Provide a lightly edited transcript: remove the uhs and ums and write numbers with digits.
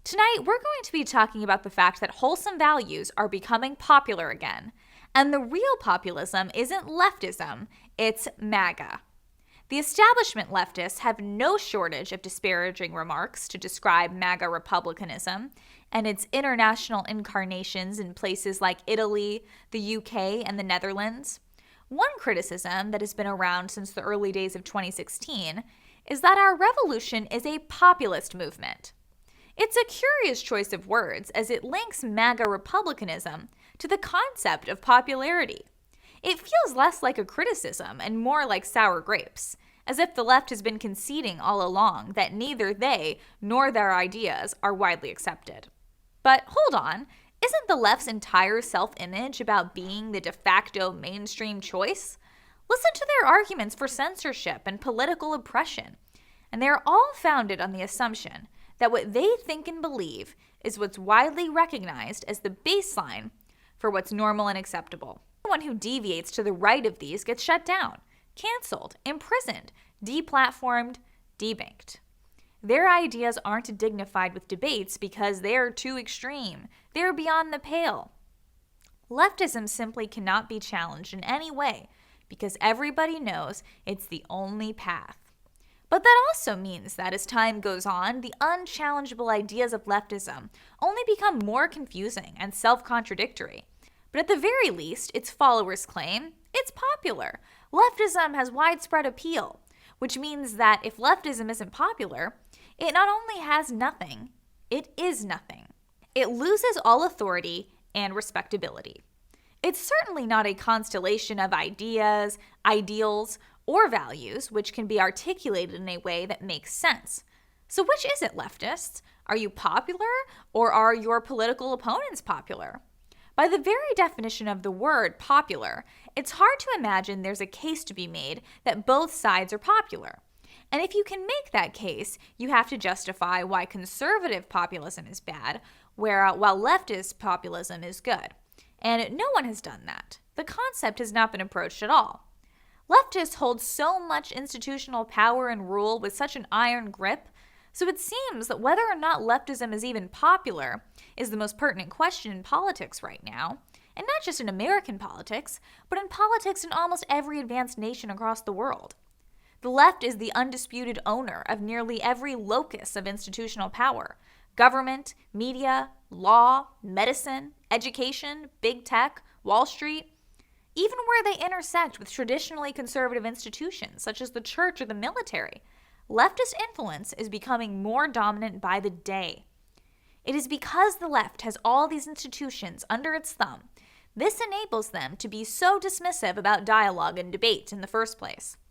Tonight, we're going to be talking about the fact that wholesome values are becoming popular again. And the real populism isn't leftism, it's MAGA. The establishment leftists have no shortage of disparaging remarks to describe MAGA republicanism and its international incarnations in places like Italy, the UK, and the Netherlands. One criticism that has been around since the early days of 2016 is that our revolution is a populist movement. It's a curious choice of words as it links MAGA republicanism to the concept of popularity. It feels less like a criticism and more like sour grapes, as if the left has been conceding all along that neither they nor their ideas are widely accepted. But hold on, isn't the left's entire self-image about being the de facto mainstream choice? Listen to their arguments for censorship and political oppression, and they are all founded on the assumption that what they think and believe is what's widely recognized as the baseline for what's normal and acceptable. Anyone who deviates to the right of these gets shut down, canceled, imprisoned, deplatformed, debanked. Their ideas aren't dignified with debates because they're too extreme. They're beyond the pale. Leftism simply cannot be challenged in any way because everybody knows it's the only path. But that also means that as time goes on, the unchallengeable ideas of leftism only become more confusing and self-contradictory. But at the very least, its followers claim it's popular. Leftism has widespread appeal, which means that if leftism isn't popular, it not only has nothing, it is nothing. It loses all authority and respectability. It's certainly not a constellation of ideas, ideals, or values which can be articulated in a way that makes sense. So which is it, leftists? Are you popular, or are your political opponents popular? By the very definition of the word popular, it's hard to imagine there's a case to be made that both sides are popular. And if you can make that case, you have to justify why conservative populism is bad, while leftist populism is good. And no one has done that. The concept has not been approached at all. Leftists hold so much institutional power and rule with such an iron grip, so it seems that whether or not leftism is even popular is the most pertinent question in politics right now, and not just in American politics, but in politics in almost every advanced nation across the world. The left is the undisputed owner of nearly every locus of institutional power: government, media, law, medicine, education, big tech, Wall Street. Even where they intersect with traditionally conservative institutions, such as the church or the military, leftist influence is becoming more dominant by the day. It is because the left has all these institutions under its thumb. This enables them to be so dismissive about dialogue and debate in the first place.